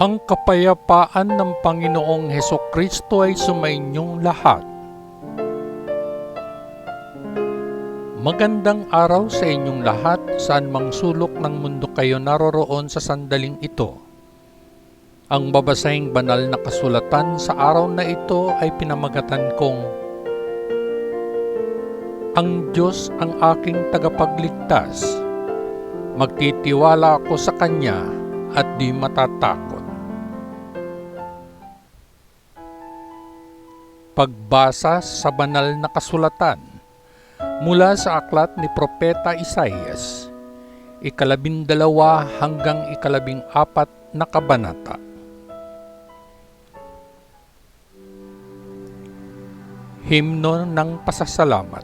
Ang kapayapaan ng Panginoong Hesukristo ay sumainyong lahat. Magandang araw sa inyong lahat, saan mang sulok ng mundo kayo naroroon sa sandaling ito. Ang babasahing banal na kasulatan sa araw na ito ay pinamagatan kong Ang Diyos ang aking tagapagligtas. Magtitiwala ako sa Kanya at di matatakot. Pagbasa sa banal na kasulatan mula sa aklat ni Propeta Isaias, 12 hanggang 14 na kabanata. Himno ng pasasalamat.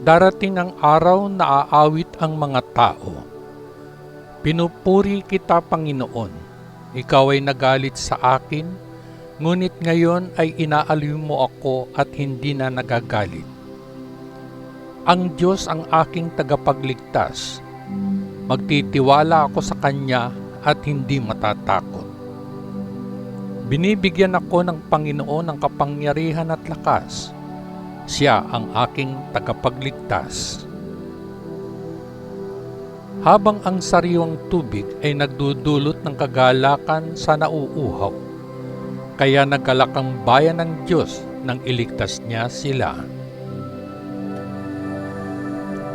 Darating ang araw na aawit ang mga tao. Pinupuri kita, Panginoon. Ikaw ay nagalit sa akin, ngunit ngayon ay inaaliw mo ako at hindi na nagagalit. Ang Diyos ang aking tagapagligtas. Magtitiwala ako sa Kanya at hindi matatakot. Binibigyan ako ng Panginoon ng kapangyarihan at lakas. Siya ang aking tagapagligtas. Habang ang sariwang tubig ay nagdudulot ng kagalakan sa nauuhaw, kaya nagkalak ang bayan ng Diyos nang iligtas niya sila.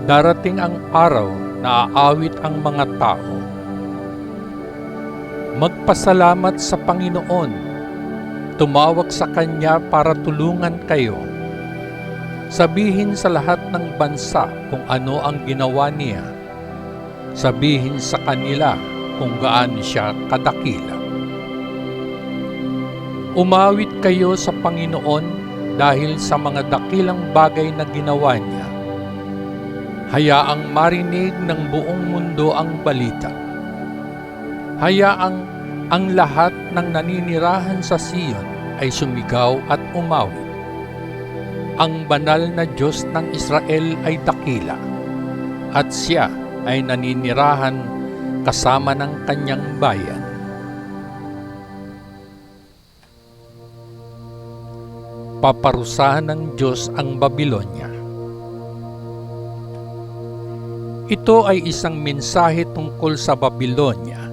Darating ang araw na aawit ang mga tao. Magpasalamat sa Panginoon. Tumawag sa Kanya para tulungan kayo. Sabihin sa lahat ng bansa kung ano ang ginawa niya. Sabihin sa kanila kung gaano siya kadakila. Umawit kayo sa Panginoon dahil sa mga dakilang bagay na ginawa niya. Hayaang marinig ng buong mundo ang balita. Hayaang ang lahat ng naninirahan sa Sion ay sumigaw at umawit. Ang banal na Diyos ng Israel ay dakila, at siya ay naninirahan kasama ng kanyang bayan. Paparusahan ng Diyos ang Babilonya. Ito ay isang mensahe tungkol sa Babilonya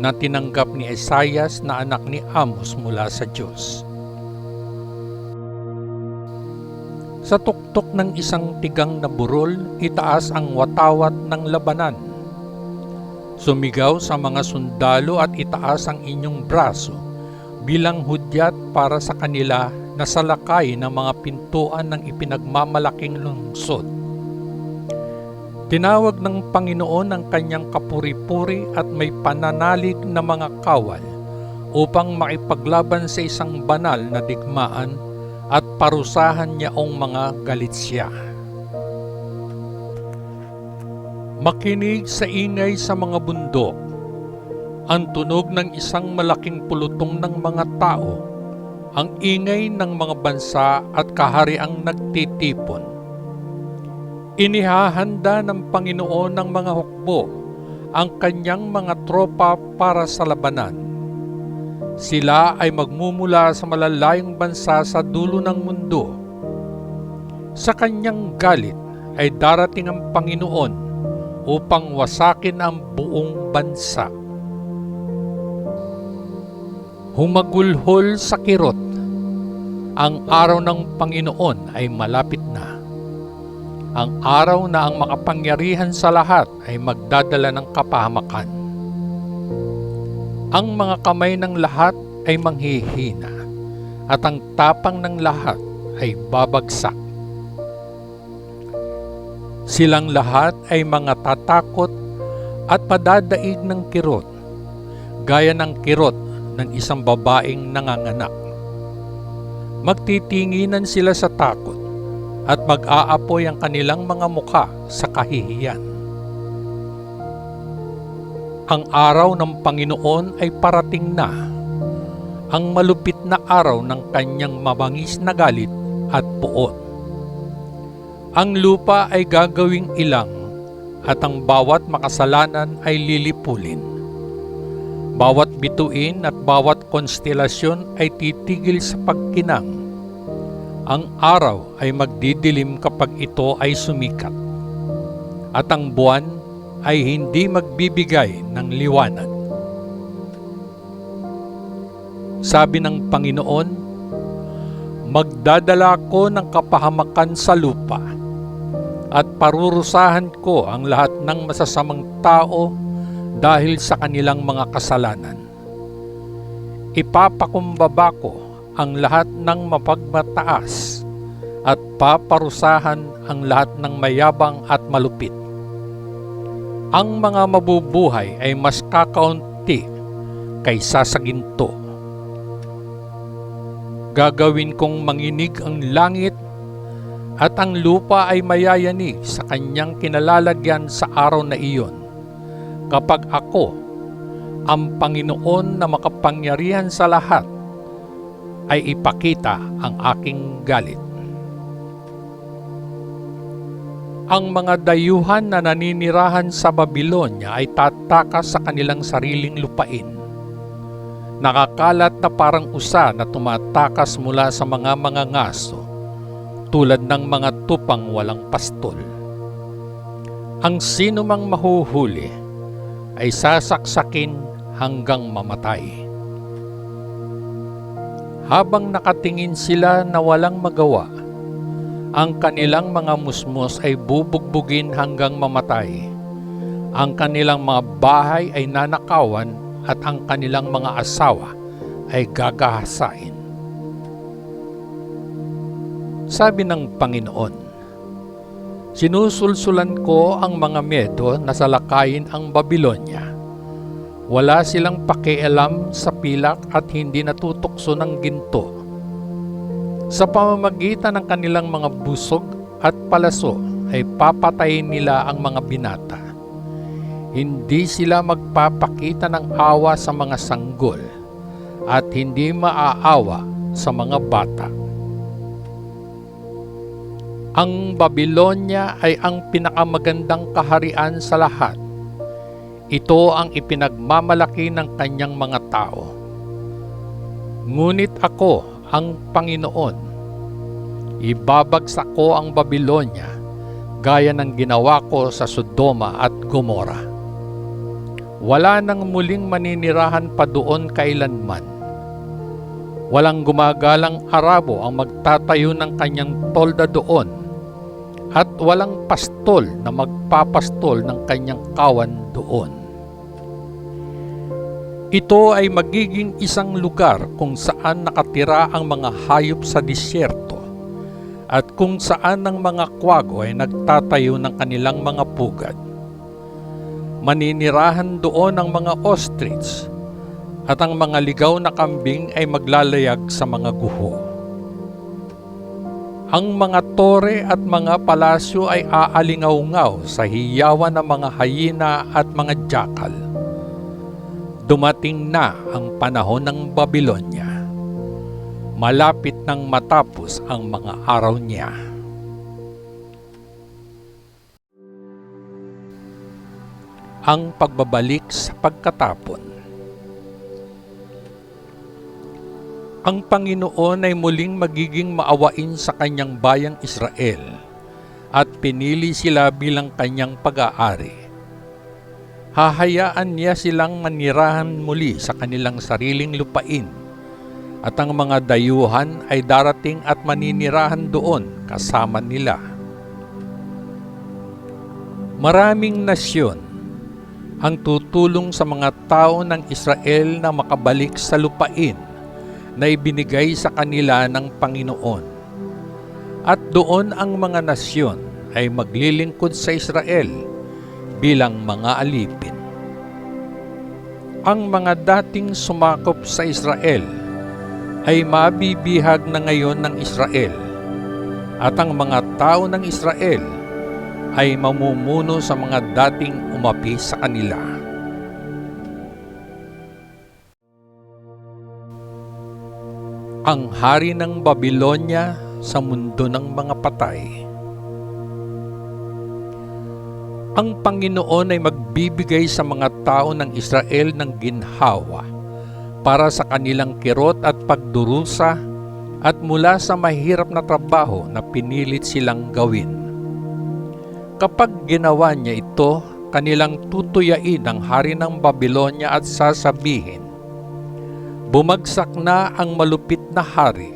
na tinanggap ni Isaias na anak ni Amos mula sa Diyos. Sa tuktok ng isang tigang na burol, itaas ang watawat ng labanan. Sumigaw sa mga sundalo at itaas ang inyong braso bilang hudyat para sa kanila na salakay ng mga pintuan ng ipinagmamalaking lungsod. Tinawag ng Panginoon ang kanyang kapuri-puri at may pananalig na mga kawal upang makipaglaban sa isang banal na digmaan at parusahan niya ang mga galit siya. Makinig sa ingay sa mga bundok, ang tunog ng isang malaking pulutong ng mga tao, ang ingay ng mga bansa at kahariang nagtitipon. Inihahanda ng Panginoon ng mga hukbo ang kanyang mga tropa para sa labanan. Sila ay magmumula sa malalayong bansa sa dulo ng mundo. Sa kanyang galit ay darating ang Panginoon upang wasakin ang buong bansa. Humagulhol sa kirot. Ang araw ng Panginoon ay malapit na. Ang araw na ang makapangyarihan sa lahat ay magdadala ng kapahamakan. Ang mga kamay ng lahat ay manghihina, at ang tapang ng lahat ay babagsak. Silang lahat ay mga tatakot at padadaig ng kirot, gaya ng kirot ng isang babaeng nanganganak. Magtitinginan sila sa takot, at mag-aapoy ang kanilang mga mukha sa kahihiyan. Ang araw ng Panginoon ay parating na, ang malupit na araw ng kanyang mabangis na galit at puot. Ang lupa ay gagawing ilang at ang bawat makasalanan ay lilipulin. Bawat bituin at bawat konstelasyon ay titigil sa pagkinang. Ang araw ay magdidilim kapag ito ay sumikat, at ang buwan ay hindi magbibigay ng liwanag. Sabi ng Panginoon, magdadala ko ng kapahamakan sa lupa at parurusahan ko ang lahat ng masasamang tao dahil sa kanilang mga kasalanan. Ipapakumbaba ko ang lahat ng mapagmataas at paparusahan ang lahat ng mayabang at malupit. Ang mga mabubuhay ay mas kakaunti kaysa sa ginto. Gagawin kong manginig ang langit at ang lupa ay mayayanig sa kanyang kinalalagyan sa araw na iyon, kapag ako, ang Panginoon na makapangyarihan sa lahat, ay ipakita ang aking galit. Ang mga dayuhan na naninirahan sa Babilonya ay tatakas sa kanilang sariling lupain. Nakakalat na parang usa na tumatakas mula sa mga ngaso, tulad ng mga tupang walang pastol. Ang sino mang mahuhuli ay sasaksakin hanggang mamatay. Habang nakatingin sila na walang magawa, ang kanilang mga musmos ay bubugbugin hanggang mamatay. Ang kanilang mga bahay ay nanakawan at ang kanilang mga asawa ay gagahasain. Sabi ng Panginoon, sinusulsulan ko ang mga Medo na salakayin ang Babilonya. Wala silang pakialam sa pilak at hindi natutukso ng ginto. Sa pamamagitan ng kanilang mga busog at palaso ay papatayin nila ang mga binata. Hindi sila magpapakita ng awa sa mga sanggol at hindi maaawa sa mga bata. Ang Babilonya ay ang pinakamagandang kaharian sa lahat. Ito ang ipinagmamalaki ng kanyang mga tao. Ngunit ako, ang Panginoon, ibabagsak ko ang Babilonya gaya ng ginawa ko sa Sodoma at Gomora. Wala nang muling maninirahan pa doon kailanman. Walang gumagalang Arabo ang magtatayo ng kanyang tolda doon, at walang pastol na magpapastol ng kanyang kawan doon. Ito ay magiging isang lugar kung saan nakatira ang mga hayop sa disyerto, at kung saan ang mga kwago ay nagtatayo ng kanilang mga pugad. Maninirahan doon ang mga ostrich, at ang mga ligaw na kambing ay maglalayag sa mga guho. Ang mga tore at mga palasyo ay aalingaw-ngaw sa hiyawan ng mga hyena at mga jackal. Dumating na ang panahon ng Babilonya. Malapit nang matapos ang mga araw niya. Ang pagbabalik sa pagkatapon. Ang Panginoon ay muling magiging maawain sa kanyang bayang Israel at pinili sila bilang kanyang pag-aari. Hahayaan niya silang manirahan muli sa kanilang sariling lupain, at ang mga dayuhan ay darating at maninirahan doon kasama nila. Maraming nasyon ang tutulong sa mga tao ng Israel na makabalik sa lupain na ibinigay sa kanila ng Panginoon. At doon ang mga nasyon ay maglilingkod sa Israel bilang mga alipin. Ang mga dating sumakop sa Israel ay mabibihag na ngayon ng Israel, at ang mga tao ng Israel ay mamumuno sa mga dating umapi sa kanila. Ang hari ng Babilonya sa mundo ng mga patay. Ang Panginoon ay magbibigay sa mga tao ng Israel ng ginhawa para sa kanilang kirot at pagdurusa at mula sa mahirap na trabaho na pinilit silang gawin. Kapag ginawa niya ito, kanilang tutuyain ang hari ng Babylonia at sasabihin, "Bumagsak na ang malupit na hari,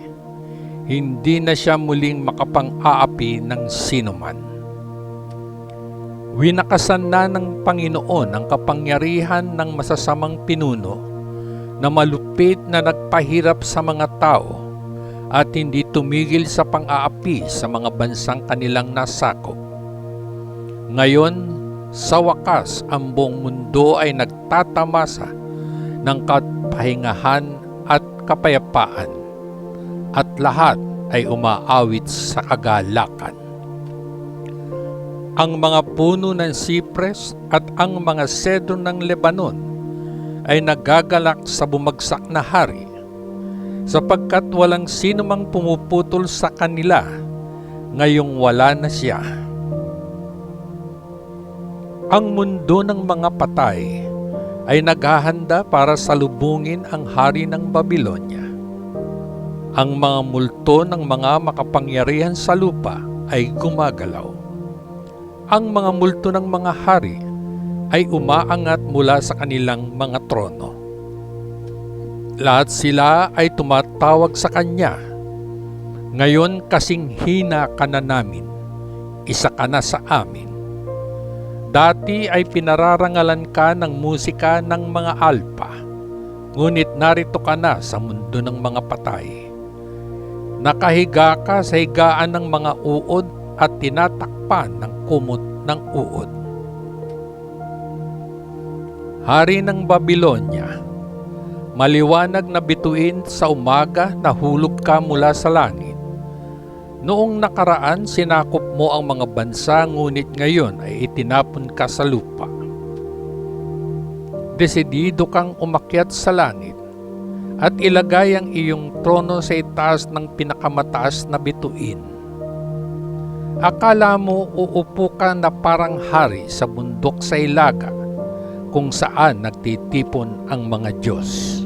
hindi na siya muling makapang-aapi ng sinuman." Winakasan na ng Panginoon ang kapangyarihan ng masasamang pinuno na malupit na nagpahirap sa mga tao at hindi tumigil sa pang-aapi sa mga bansang kanilang nasakop. Ngayon, sa wakas, ang buong mundo ay nagtatamasa ng kapahingahan at kapayapaan at lahat ay umaawit sa kagalakan. Ang mga puno ng sipres at ang mga sedro ng Lebanon ay nagagalak sa bumagsak na hari, sapagkat walang sino mang pumuputol sa kanila, ngayong wala na siya. Ang mundo ng mga patay ay naghahanda para salubungin ang hari ng Babylonia. Ang mga multo ng mga makapangyarihan sa lupa ay gumagalaw. Ang mga multo ng mga hari ay umaangat mula sa kanilang mga trono. Lahat sila ay tumatawag sa kanya, "Ngayon kasing hina ka na namin, isa ka na sa amin." Dati ay pinararangalan ka ng musika ng mga alpa, ngunit narito ka na sa mundo ng mga patay. Nakahiga ka sa higaan ng mga uod at tinatakpan ng kumot ng uod. Hari ng Babylonia, maliwanag na bituin sa umaga na hulog ka mula sa langit. Noong nakaraan, sinakop mo ang mga bansa, ngunit ngayon ay itinapon ka sa lupa. Desidido kang umakyat sa langit at ilagay ang iyong trono sa itaas ng pinakamataas na bituin. Akala mo uupo ka na parang hari sa bundok sa Ilaga, kung saan nagtitipon ang mga Diyos.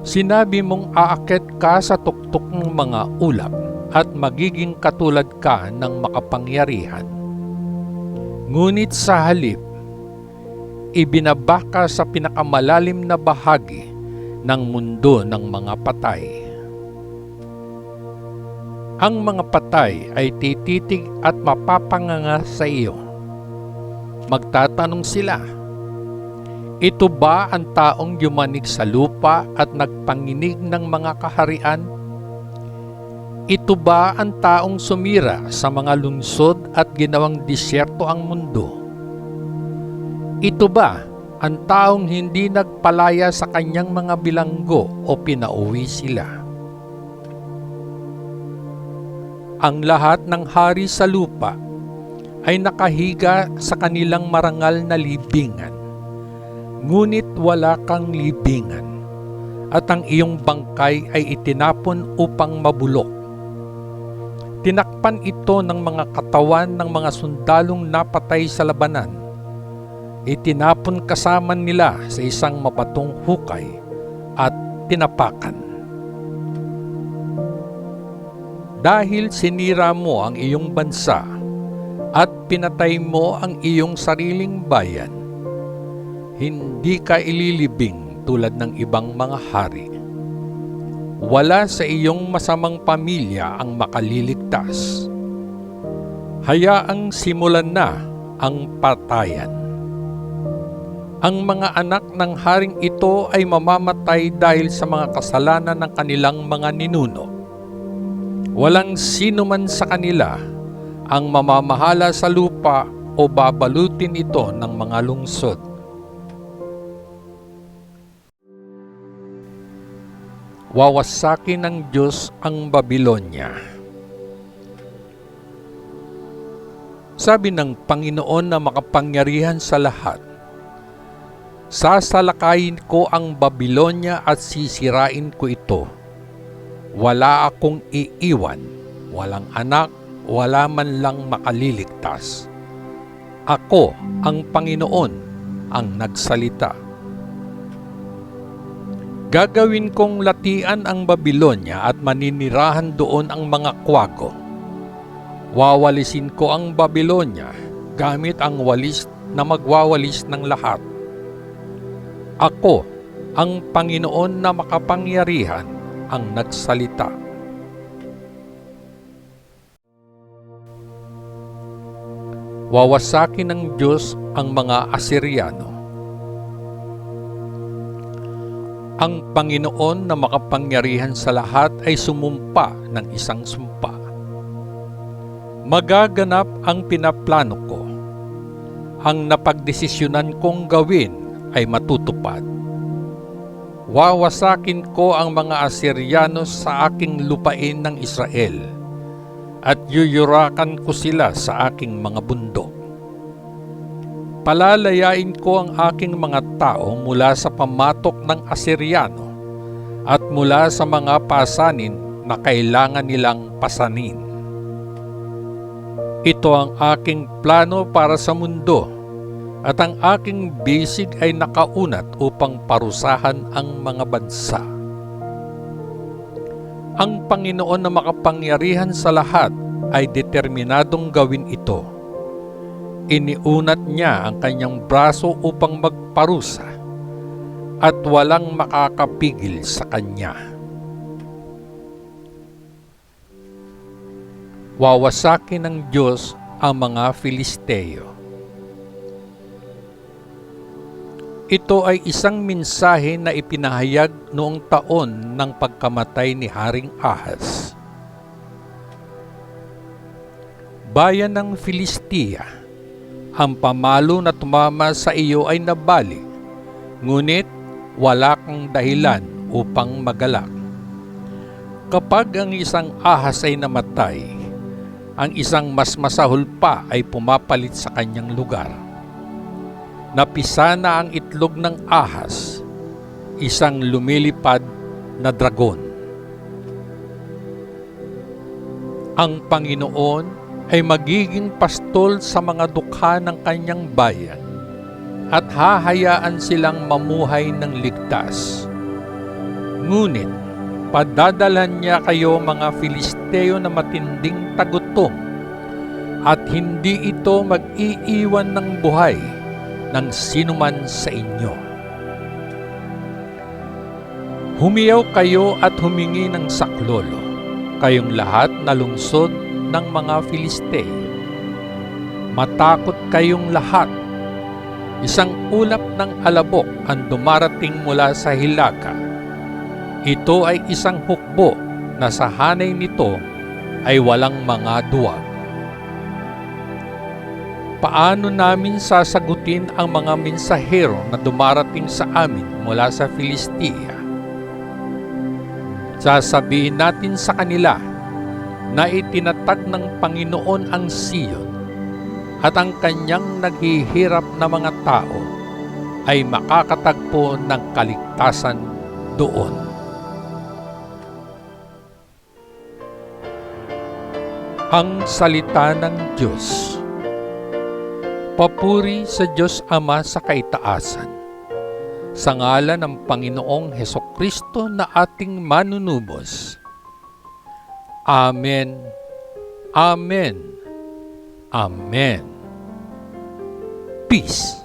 Sinabi mong aakyat ka sa tuktok ng mga ulap at magiging katulad ka ng makapangyarihan. Ngunit sa halip, ibinaba ka sa pinakamalalim na bahagi ng mundo ng mga patay. Ang mga patay ay tititig at mapapanganga sa iyo. Magtatanong sila, "Ito ba ang taong yumanig sa lupa at nagpanginig ng mga kaharian? Ito ba ang taong sumira sa mga lungsod at ginawang disyerto ang mundo? Ito ba ang taong hindi nagpalaya sa kanyang mga bilanggo o pinauwi sila?" Ang lahat ng hari sa lupa ay nakahiga sa kanilang marangal na libingan, ngunit wala kang libingan, at ang iyong bangkay ay itinapon upang mabulok. Tinakpan ito ng mga katawan ng mga sundalong napatay sa labanan. Itinapon kasama nila sa isang mabatong hukay at tinapakan. Dahil sinira mo ang iyong bansa at pinatay mo ang iyong sariling bayan, hindi ka ililibing tulad ng ibang mga hari. Wala sa iyong masamang pamilya ang makaliligtas. Hayaang simulan na ang patayan. Ang mga anak ng haring ito ay mamamatay dahil sa mga kasalanan ng kanilang mga ninuno. Walang sino man sa kanila ang mamamahala sa lupa o babalutin ito ng mga lungsod. Wawasakin ng Diyos ang Babylonia. Sabi ng Panginoon na makapangyarihan sa lahat, "Sasalakayin ko ang Babylonia at sisirain ko ito. Wala akong iiwan, walang anak, wala man lang makaliligtas. Ako, ang Panginoon, ang nagsalita. Gagawin kong latian ang Babilonya at maninirahan doon ang mga kwago. Wawalisin ko ang Babilonya gamit ang walis na magwawalis ng lahat. Ako, ang Panginoon na makapangyarihan, ang nagsalita. Wawasakin ng Diyos ang mga Asiryano. Ang Panginoon na makapangyarihan sa lahat ay sumumpa ng isang sumpa. Magaganap ang pinaplano ko. Ang napagdesisyonan kong gawin ay matutupad. Wawasakin ko ang mga Asiryano sa aking lupain ng Israel at yuyurakan ko sila sa aking mga bundok. Palalayain ko ang aking mga tao mula sa pamatok ng Asiryano at mula sa mga pasanin na kailangan nilang pasanin. Ito ang aking plano para sa mundo at ang aking bisig ay nakaunat upang parusahan ang mga bansa. Ang Panginoon na makapangyarihan sa lahat ay determinadong gawin ito. Iniunat niya ang kanyang braso upang magparusa at walang makakapigil sa kanya. Wawasakin ng Diyos ang mga Filisteo. Ito ay isang mensahe na ipinahayag noong taon ng pagkamatay ni Haring Ahaz. Bayan ng Filistia, ang pamalo na tumama sa iyo ay nabali, ngunit wala kang dahilan upang magalak. Kapag ang isang ahas ay namatay, ang isang mas masahol pa ay pumapalit sa kanyang lugar. Napisa na ang itlog ng ahas, isang lumilipad na dragon. Ang Panginoon ay magiging pastol sa mga dukha ng kanyang bayan at hahayaan silang mamuhay ng ligtas. Ngunit, padadalan niya kayo mga Filisteo na matinding tagutom at hindi ito mag-iiwan ng buhay ng sinuman sa inyo. Humiyaw kayo at humingi ng saklolo, kayong lahat na lungsod ng mga Filisteo. Matakot kayong lahat. Isang ulap ng alabok ang dumarating mula sa hilaga. Ito ay isang hukbo na sa hanay nito ay walang mga duwag. Paano namin sasagutin ang mga mensahero na dumarating sa amin mula sa Filistia? Sasabihin natin sa kanila na itinatag ng Panginoon ang Siyon at ang kanyang naghihirap na mga tao ay makakatagpo ng kaligtasan doon. Ang salita ng Diyos. Papuri sa Diyos Ama sa kaitaasan, sa ngalan ng Panginoong Hesukristo na ating manunubos. Amen. Amen. Amen. Peace.